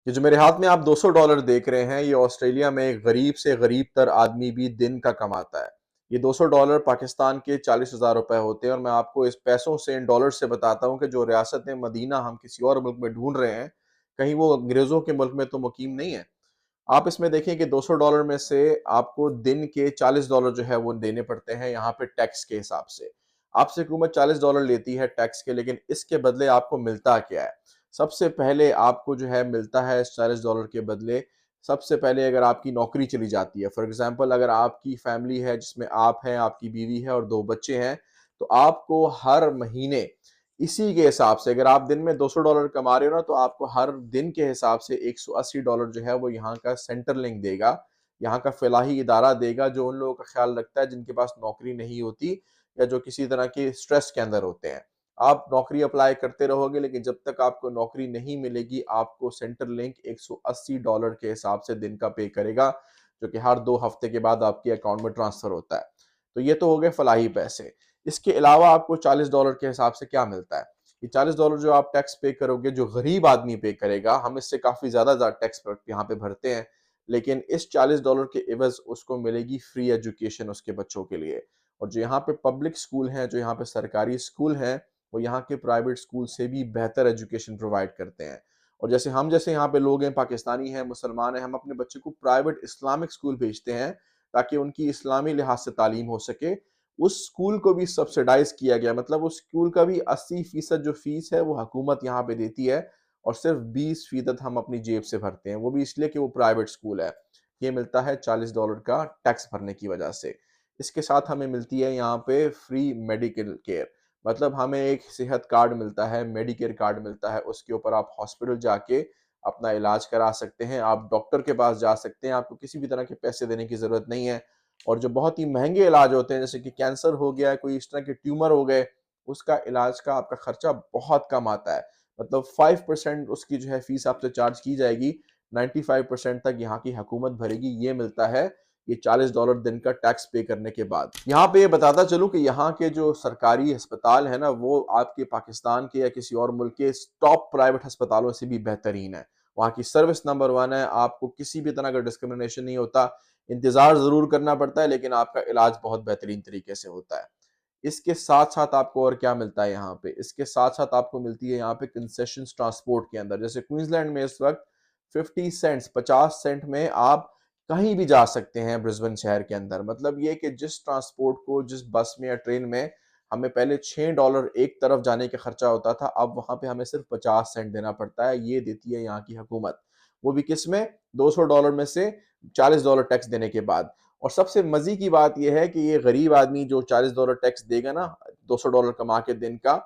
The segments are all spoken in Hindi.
ये जो मेरे हाथ में आप $200 देख रहे हैं, ये ऑस्ट्रेलिया में एक गरीब से गरीब तर आदमी भी दिन का कमाता है। ये $200 पाकिस्तान के 40,000 रुपए होते हैं और मैं आपको इस पैसों से, इन डॉलर से बताता हूँ कि जो रियासत मदीना हम किसी और मुल्क में ढूंढ रहे हैं, कहीं वो अंग्रेजों के मुल्क में तो मुकीम नहीं है। आप इसमें देखें कि $200 में से आपको दिन के $40 जो है वो देने पड़ते हैं यहाँ पे टैक्स के हिसाब से। आपसे हुकूमत $40 लेती है टैक्स के, लेकिन इसके बदले आपको मिलता क्या है? सबसे पहले आपको जो है मिलता है इस $40 के बदले, सबसे पहले अगर आपकी नौकरी चली जाती है, फॉर एग्जांपल अगर आपकी फैमिली है जिसमें आप हैं, आपकी बीवी है और 2 बच्चे हैं, तो आपको हर महीने इसी के हिसाब से, अगर आप दिन में $200 कमा रहे हो ना, तो आपको हर दिन के हिसाब से $180 जो है वो यहाँ का सेंटर लिंक देगा, यहाँ का फलाही इदारा देगा, जो उन लोगों का ख्याल रखता है जिनके पास नौकरी नहीं होती या जो किसी तरह के स्ट्रेस के अंदर होते हैं। आप नौकरी अप्लाई करते रहोगे, लेकिन जब तक आपको नौकरी नहीं मिलेगी, आपको सेंटर लिंक $180 के हिसाब से दिन का पे करेगा, जो कि हर 2 हफ्ते के बाद आपके अकाउंट में ट्रांसफर होता है। तो ये तो हो गए फलाही पैसे। इसके अलावा आपको $40 के हिसाब से क्या मिलता है? ये $40 जो आप टैक्स पे करोगे, जो गरीब आदमी पे करेगा, हम इससे काफ़ी ज़्यादा टैक्स यहाँ पे भरते हैं, लेकिन इस $40 के एवज़ उसको मिलेगी फ्री एजुकेशन उसके बच्चों के लिए। और जो यहाँ पे पब्लिक स्कूल हैं, जो यहाँ पे सरकारी स्कूल हैं, वो यहाँ के प्राइवेट स्कूल से भी बेहतर एजुकेशन प्रोवाइड करते हैं। और जैसे हम जैसे यहाँ पे लोग हैं, पाकिस्तानी हैं, मुसलमान हैं, हम अपने बच्चे को प्राइवेट इस्लामिक स्कूल भेजते हैं, ताकि उनकी इस्लामी लिहाज से तालीम हो सके। उस स्कूल को भी सब्सिडाइज किया गया, मतलब उस स्कूल का भी 80% जो फीस है वो हुकूमत यहाँ पे देती है, और सिर्फ 20% हम अपनी जेब से भरते हैं, वो भी इसलिए कि वो प्राइवेट स्कूल है। ये मिलता है $40 का टैक्स भरने की वजह से। इसके साथ हमें मिलती है यहाँ पे फ्री मेडिकल केयर, मतलब हमें एक सेहत कार्ड मिलता है, मेडिकेयर कार्ड मिलता है, उसके ऊपर आप हॉस्पिटल जाके अपना इलाज करा सकते हैं, आप डॉक्टर के पास जा सकते हैं, आपको किसी भी तरह के पैसे देने की जरूरत नहीं है। और जो बहुत ही महंगे इलाज होते हैं, जैसे कि कैंसर हो गया, कोई इस तरह के ट्यूमर हो गए, उसका इलाज का आपका खर्चा बहुत कम आता है। मतलब 5% उसकी जो है फीस आपसे चार्ज की जाएगी, 95% तक यहाँ की हुकूमत भरेगी। ये मिलता है ये $40 दिन का टैक्स पे करने के बाद। यहाँ पे ये बताता चलूं कि यहाँ के जो सरकारी अस्पताल है ना, वो आपके पाकिस्तान के या किसी और मुल्क के टॉप प्राइवेट अस्पतालों से भी बेहतरीन है। वहाँ की सर्विस नंबर 1 है, आपको किसी भी तरह का डिस्क्रिमिनेशन नहीं होता, इंतजार जरूर करना पड़ता है, लेकिन आपका इलाज बहुत बेहतरीन तरीके से होता है। इसके साथ साथ आपको और क्या मिलता है यहाँ पे? इसके साथ साथ आपको मिलती है यहाँ पे कंसेशन ट्रांसपोर्ट के अंदर। जैसे क्वींसलैंड में इस वक्त 50 सेंट्स, 50 सेंट में आप कहीं भी जा सकते हैं ब्रिस्बेन शहर के अंदर। मतलब ये कि जिस ट्रांसपोर्ट को, जिस बस में या ट्रेन में हमें पहले $6 एक तरफ जाने का खर्चा होता था, अब वहां पे हमें सिर्फ 50 सेंट देना पड़ता है। ये देती है यहाँ की हुकूमत, वो भी किस में? $200 में से $40 टैक्स देने के बाद। और सबसे मजे की बात यह है कि ये गरीब आदमी जो $40 टैक्स देगा ना, $200 कमा के दिन का,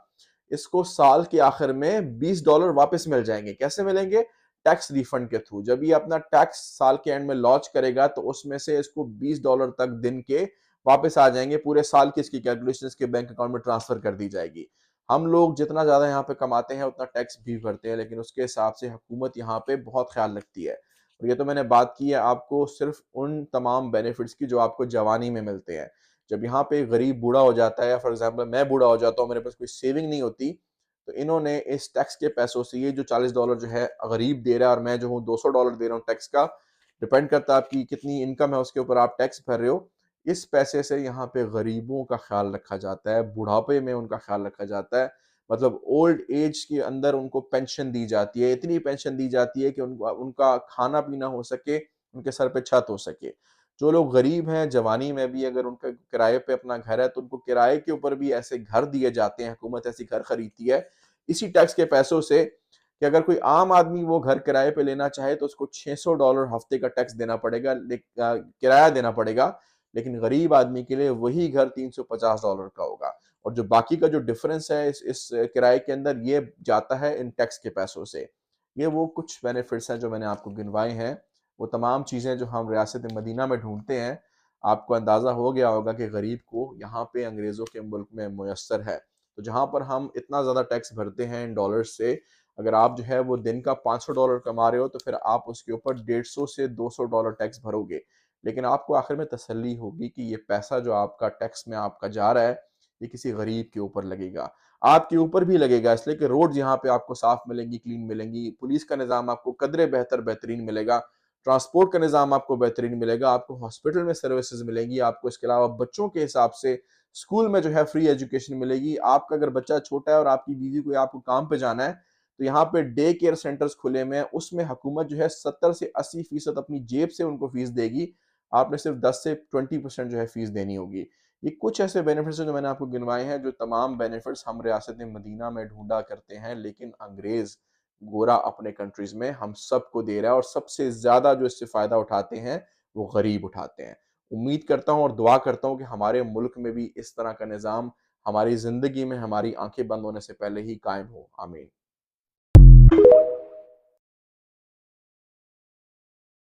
इसको साल के आखिर में $20 वापस मिल जाएंगे। कैसे मिलेंगे? टैक्स रिफंड के थ्रू। जब ये अपना टैक्स साल के एंड में लॉन्च करेगा, तो उसमें से इसको $20 तक दिन के वापस आ जाएंगे। पूरे साल की इसकी कैलकुलेशन इसके बैंक अकाउंट में ट्रांसफर कर दी जाएगी। हम लोग जितना ज्यादा यहाँ पे कमाते हैं उतना टैक्स भी भरते हैं, लेकिन उसके हिसाब से हुकूमत यहाँ पे बहुत ख्याल रखती है। और ये तो मैंने बात की है आपको सिर्फ उन तमाम बेनिफिट्स की जो आपको जवानी में मिलते हैं। जब यहाँ पे गरीब बूढ़ा हो जाता है, फॉर एग्जाम्पल मैं बूढ़ा हो जाता हूँ, मेरे पास कोई सेविंग नहीं होती, तो इन्होंने इस टैक्स के पैसों से, ये जो $40 जो है गरीब दे रहा है और मैं जो हूँ $200 दे रहा हूँ टैक्स का, डिपेंड करता है आपकी कितनी इनकम है उसके ऊपर आप टैक्स भर रहे हो। इस पैसे से यहाँ पे गरीबों का ख्याल रखा जाता है, बुढ़ापे में उनका ख्याल रखा जाता है। मतलब ओल्ड एज के अंदर उनको पेंशन दी जाती है, इतनी पेंशन दी जाती है कि उनका उनका खाना पीना हो सके, उनके सर पे छत हो सके। जो लोग गरीब हैं, जवानी में भी अगर उनका किराए पे अपना घर है, तो उनको किराए के ऊपर भी ऐसे घर दिए जाते हैं, हुकूमत ऐसी घर खरीदती है इसी टैक्स के पैसों से, कि अगर कोई आम आदमी वो घर किराए पे लेना चाहे तो उसको $600 हफ्ते का टैक्स देना पड़ेगा, किराया देना पड़ेगा। लेकिन गरीब आदमी के लिए वही घर $350 का होगा। और जो बाकी का जो डिफरेंस है इस किराए के अंदर, ये जाता है इन टैक्स के पैसों से। ये वो कुछ बेनिफिट्स हैं जो मैंने आपको गिनवाए हैं, वो तमाम चीज़ें जो हम रियासत मदीना में ढूंढते हैं। आपको अंदाज़ा हो गया होगा कि गरीब को यहाँ पे अंग्रेज़ों के मुल्क में मुयस्सर है। तो जहाँ पर हम इतना ज़्यादा टैक्स भरते हैं इन डॉलर्स से, अगर आप जो है वो दिन का $500 कमा रहे हो, तो फिर आप उसके ऊपर 150 से $200 टैक्स भरोगे। लेकिन आपको आखिर में तसल्ली होगी कि ये पैसा जो आपका टैक्स में आपका जा रहा है, ये किसी गरीब के ऊपर लगेगा। आपके ऊपर भी लगेगा, इसलिए कि रोड्स यहाँ पे आपको साफ मिलेंगी, क्लीन मिलेंगी, पुलिस का निज़ाम आपको कदरे बेहतरीन मिलेगा, ट्रांसपोर्ट का निज़ाम आपको बेहतरीन मिलेगा, आपको हॉस्पिटल में सर्विसेज़ मिलेंगी, आपको इसके अलावा बच्चों के हिसाब से स्कूल में जो है फ्री एजुकेशन मिलेगी। आपका अगर बच्चा छोटा है और आपकी बीवी को या आपको काम पे जाना है, तो यहाँ पे डे केयर सेंटर्स खुले हुए हैं, उसमें हुकूमत जो है 70 से 80% अपनी जेब से उनको फीस देगी। आपने सिर्फ 10 से 20% जो है फीस देनी होगी। ये कुछ ऐसे बेनिफिट्स हैं जो मैंने आपको गिनवाए हैं, जो तमाम बेनिफिट्स हम रियासत मदीना में ढूँढा करते हैं, लेकिन अंग्रेज़ गोरा अपने कंट्रीज़ में हम सबको दे रहा है और सबसे ज़्यादा जो इससे फ़ायदा उठाते हैं, वो गरीब उठाते हैं। उम्मीद करता हूँ और दुआ करता हूँ कि हमारे मुल्क में भी इस तरह का निज़ाम हमारी ज़िंदगी में हमारी आँखें बंद होने से पहले ही कायम हो। आमीन।